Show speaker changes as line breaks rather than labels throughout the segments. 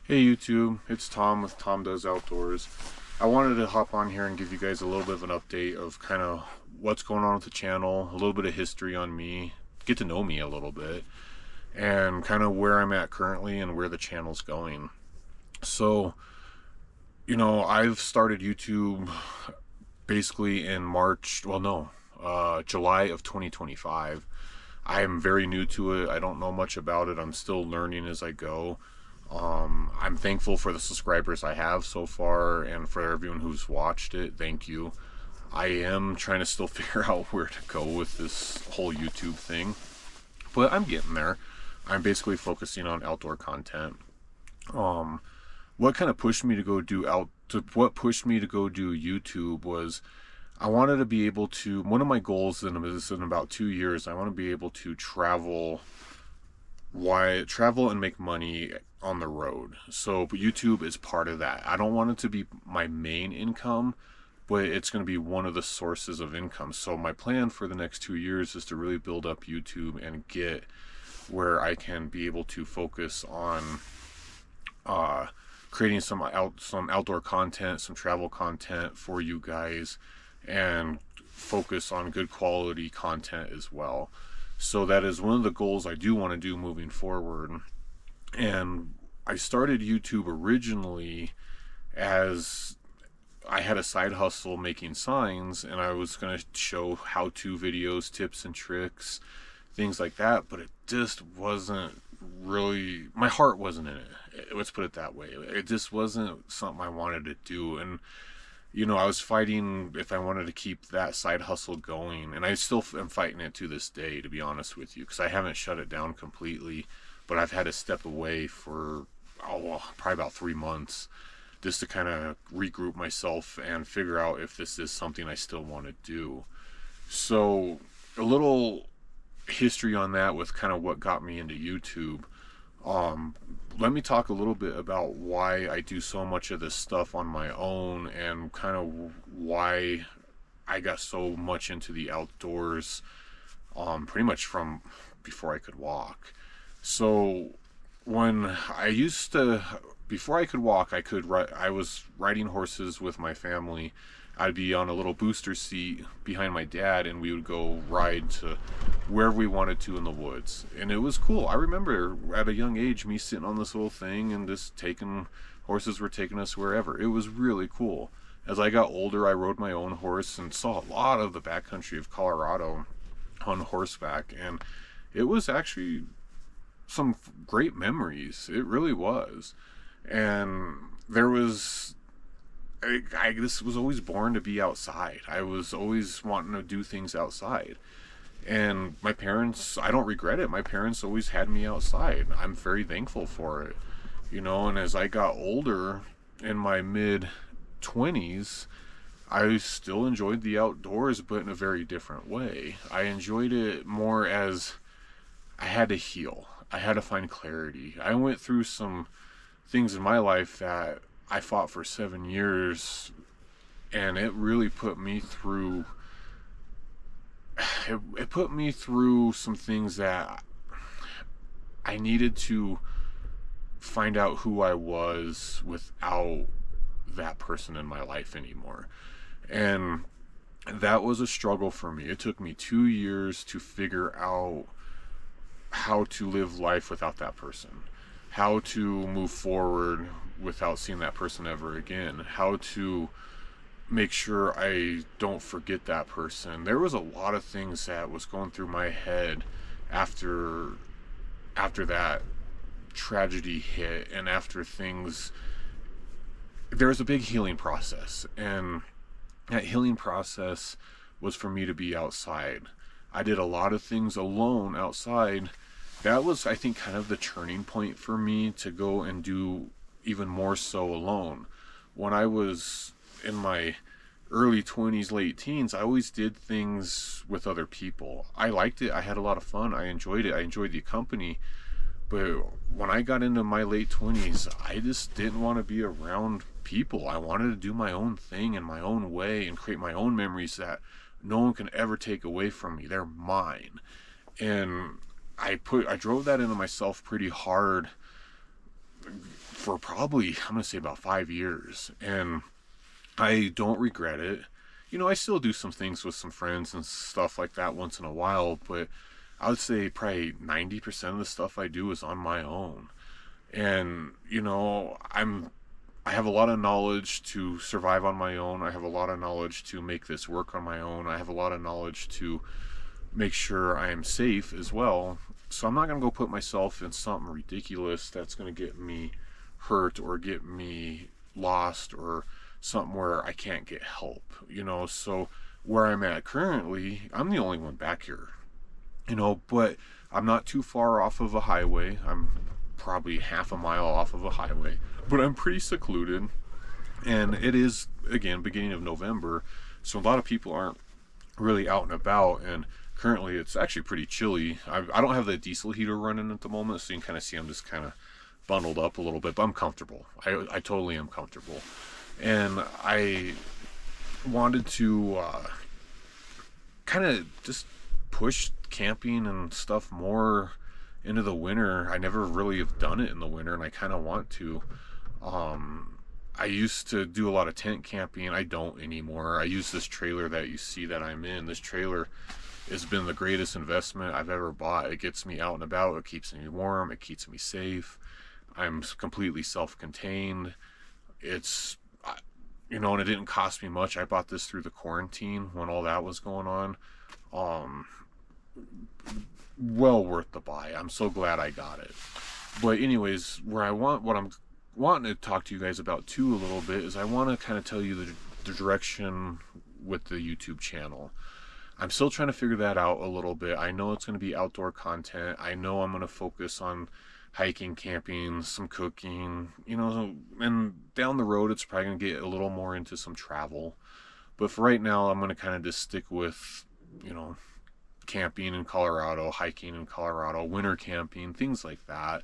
Hey YouTube, it's Tom with Tom Does Outdoors. I wanted to hop on here and give you guys a little bit of an update of kind of what's going on with the channel, a little bit of history on me, get to know me a little bit, and kind of where I'm at currently and where the channel's going. So, I've started YouTube basically in March, well no, July of 2025. I am very new to it. I don't know much about it. I'm still learning as I go. I'm thankful for the subscribers I have so far and for everyone who's watched it. Thank you. I am trying to still figure out where to go with this whole YouTube thing, but I'm getting there. I'm basically focusing on outdoor content. Um, what kind of pushed me to go do out to what pushed me to go do YouTube was I wanted to be able to. One of my goals in about 2 years, I want to be able to travel and make money on the road. So YouTube is part of that. I don't want it to be my main income, but it's going to be one of the sources of income. So my plan for the next 2 years is to really build up YouTube and get where I can be able to focus on creating some outdoor content, some travel content for you guys, and focus on good quality content as well. So that is one of the goals I do want to do moving forward. And I started YouTube originally as I had a side hustle making signs, and I was going to show how-to videos, tips and tricks, things like that, but it just wasn't really, my heart wasn't in it. Let's put it that way. It just wasn't something I wanted to do. And I was fighting if I wanted to keep that side hustle going, and I still am fighting it to this day, to be honest with you, because I haven't shut it down completely, but I've had to step away for probably about 3 months just to kind of regroup myself and figure out if this is something I still want to do. So a little history on that with kind of what got me into YouTube. Um, Let me talk a little bit about why I do so much of this stuff on my own and kind of why I got so much into the outdoors, pretty much from before I could walk. So when I used to, before I could walk, I was riding horses with my family. I'd be on a little booster seat behind my dad, and we would go ride to wherever we wanted to in the woods. And it was cool. I remember at a young age me sitting on this little thing and just horses were taking us wherever. It was really cool. As I got older, I rode my own horse and saw a lot of the backcountry of Colorado on horseback. And it was actually some great memories. It really was. And there was this was always born to be outside. I was always wanting to do things outside. And my parents, I don't regret it. My parents always had me outside. I'm very thankful for it. And as I got older, in my mid 20s, I still enjoyed the outdoors, but in a very different way. I enjoyed it more as I had to heal. I had to find clarity. I went through some things in my life that I fought for 7 years, and it really put me through. It put me through some things that I needed to find out who I was without that person in my life anymore. And that was a struggle for me. It took me 2 years to figure out how to live life without that person, how to move forward without seeing that person ever again, how to make sure I don't forget that person. There was a lot of things that was going through my head after that tragedy hit, and after things, there was a big healing process, and that healing process was for me to be outside. I did a lot of things alone outside. That was, I think, kind of the turning point for me to go and do even more so alone. When I was in my early 20s, late teens, I always did things with other people. I liked it. I had a lot of fun. I enjoyed it. I enjoyed the company. But when I got into my late 20s, I just didn't want to be around people. I wanted to do my own thing in my own way and create my own memories that no one can ever take away from me. They're mine. And I drove that into myself pretty hard for probably, I'm going to say about 5 years. And I don't regret it. You know, I still do some things with some friends and stuff like that once in a while, but I would say probably 90% of the stuff I do is on my own. And, you know, I have a lot of knowledge to survive on my own. I have a lot of knowledge to make this work on my own. I have a lot of knowledge to make sure I am safe as well. So I'm not going to go put myself in something ridiculous that's going to get me hurt or get me lost or something where I can't get help, you know. So where I'm at currently, I'm the only one back here, you know, but I'm not too far off of a highway. I'm probably half a mile off of a highway, but I'm pretty secluded. And it is, again, beginning of November, so a lot of people aren't really out and about. And currently it's actually pretty chilly. I don't have the diesel heater running at the moment, so you can kind of see I'm just kind of bundled up a little bit, but I'm comfortable. I totally am comfortable. And I wanted to kind of just push camping and stuff more into the winter. I never really have done it in the winter, and I kind of want to. I used to do a lot of tent camping. I don't anymore. I use this trailer that you see that I'm in. This trailer has been the greatest investment I've ever bought. It gets me out and about. It keeps me warm. It keeps me safe. I'm completely self-contained. It's, you know, and it didn't cost me much. I bought this through the quarantine when all that was going on. Well worth the buy. I'm so glad I got it. But anyways, what I'm wanting to talk to you guys about too a little bit is I want to kind of tell you the direction with the YouTube channel. I'm still trying to figure that out a little bit. I know it's going to be outdoor content. I know I'm going to focus on hiking, camping, some cooking, you know, and down the road it's probably going to get a little more into some travel. But for right now, I'm going to kind of just stick with, you know, camping in Colorado, hiking in Colorado, winter camping, things like that.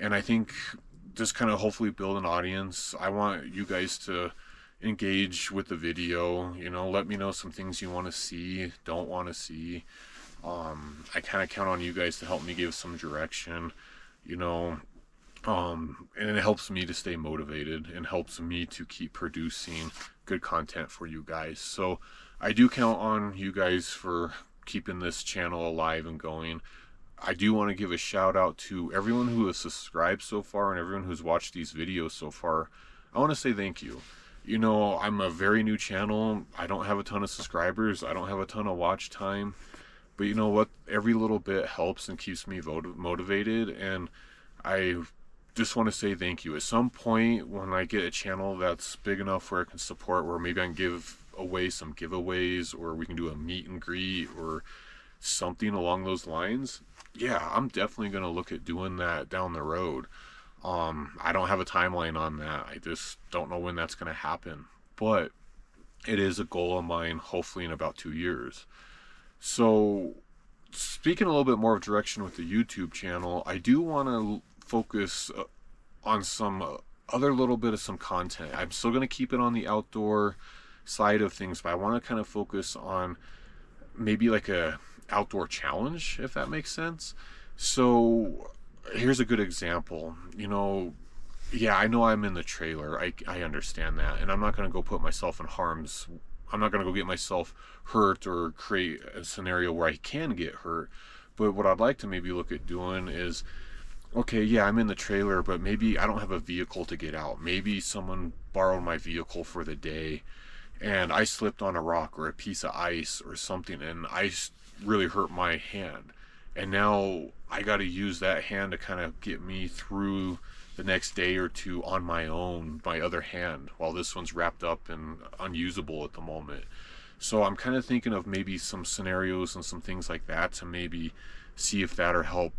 And I think just kind of hopefully build an audience. I want you guys to engage with the video, you know, let me know some things you want to see, don't want to see. I kind of count on you guys to help me give some direction, you know, and it helps me to stay motivated and helps me to keep producing good content for you guys. So I do count on you guys for keeping this channel alive and going. I do want to give a shout out to everyone who has subscribed so far and everyone who's watched these videos so far. I want to say thank you. You know, I'm a very new channel. I don't have a ton of subscribers. I don't have a ton of watch time. But you know what? Every little bit helps and keeps me motivated. And I just want to say thank you. At some point, when I get a channel that's big enough where it can support, where maybe I can give away some giveaways, or we can do a meet and greet or something along those lines, yeah, I'm definitely going to look at doing that down the road. I don't have a timeline on that. I just don't know when that's going to happen, but it is a goal of mine, hopefully in about 2 years. So speaking a little bit more of direction with the YouTube channel, I do want to focus on some other little bit of some content. I'm still going to keep it on the outdoor side of things, but I want to kind of focus on maybe like a outdoor challenge, if that makes sense. So here's a good example. You know, yeah, I know I'm in the trailer. I understand that, and I'm not going to go put myself in harm's. I'm not going to go get myself hurt or create a scenario where I can get hurt. But what I'd like to maybe look at doing is, okay, yeah, I'm in the trailer, but maybe I don't have a vehicle to get out. Maybe someone borrowed my vehicle for the day and I slipped on a rock or a piece of ice or something, and I really hurt my hand. And now I got to use that hand to kind of get me through the next day or two on my own, my other hand, while this one's wrapped up and unusable at the moment. So I'm kind of thinking of maybe some scenarios and some things like that to maybe see if that'll help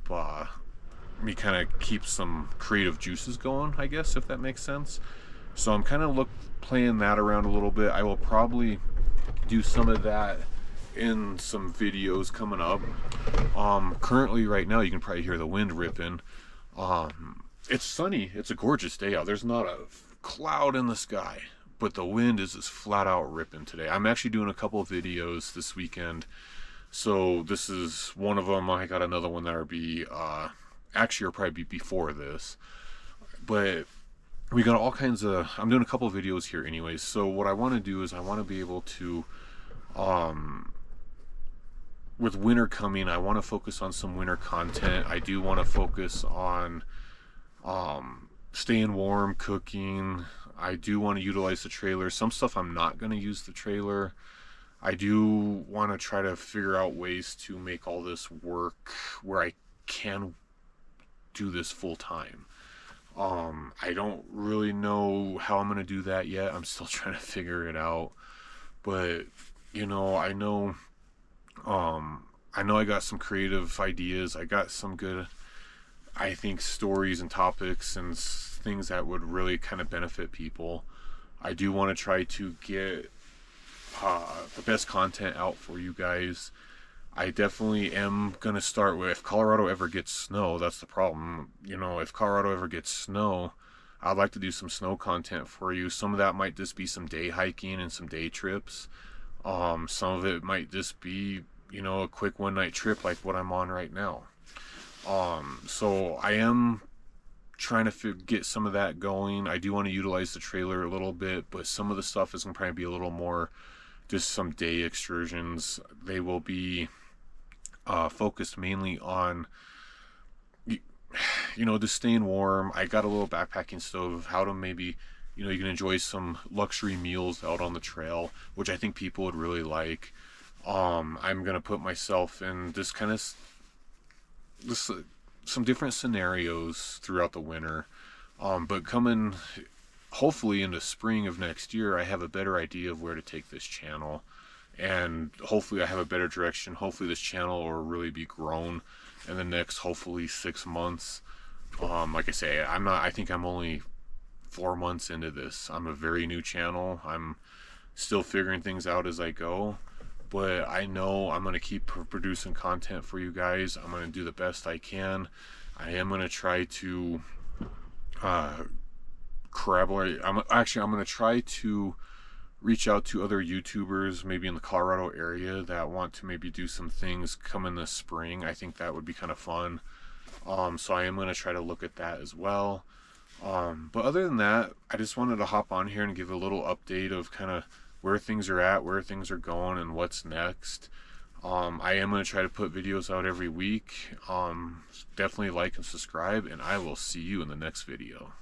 me kind of keep some creative juices going, I guess, if that makes sense. So I'm kind of playing that around a little bit. I will probably do some of that in some videos coming up. Currently right now you can probably hear the wind ripping. It's sunny. It's a gorgeous day out. There's not a cloud in the sky, but the wind is just flat out ripping today. I'm actually doing a couple of videos this weekend, so this is one of them. I got another one that will be actually it'll probably be before this, but we got all kinds of, I'm doing a couple of videos here anyways. So what I want to do is I want to be able to, um, with winter coming, I want to focus on some winter content. I do want to focus on staying warm, cooking. I do want to utilize the trailer. Some stuff I'm not going to use the trailer. I do want to try to figure out ways to make all this work where I can do this full time. I don't really know how I'm going to do that yet. I'm still trying to figure it out. But, you know, I know I got some creative ideas. I got some good, I think, stories and topics and things that would really kind of benefit people. I do want to try to get the best content out for you guys. I definitely am going to start with, if Colorado ever gets snow, that's the problem. You know, if Colorado ever gets snow, I'd like to do some snow content for you. Some of that might just be some day hiking and some day trips. Some of it might just be, you know, a quick one night trip like what I'm on right now. So I am trying to get some of that going. I do want to utilize the trailer a little bit, but some of the stuff is going to probably be a little more just some day excursions. They will be focused mainly on, you know, just staying warm. I got a little backpacking stove, how to maybe, you know, you can enjoy some luxury meals out on the trail, which I think people would really like. I'm gonna put myself in this kind of some different scenarios throughout the winter. But coming hopefully into spring of next year, I have a better idea of where to take this channel, and hopefully I have a better direction. Hopefully this channel will really be grown in the next hopefully 6 months. Like I say, I think I'm only 4 months into this. I'm a very new channel. I'm still figuring things out as I go, but I know I'm going to keep producing content for you guys. I'm going to do the best I can. I am going to try to collaborate. I'm going to try to reach out to other YouTubers maybe in the Colorado area that want to maybe do some things coming this spring. I think that would be kind of fun. So I am going to try to look at that as well. But other than that, I just wanted to hop on here and give a little update of kind of where things are at, where things are going, and what's next. I am going to try to put videos out every week. Definitely like and subscribe, and I will see you in the next video.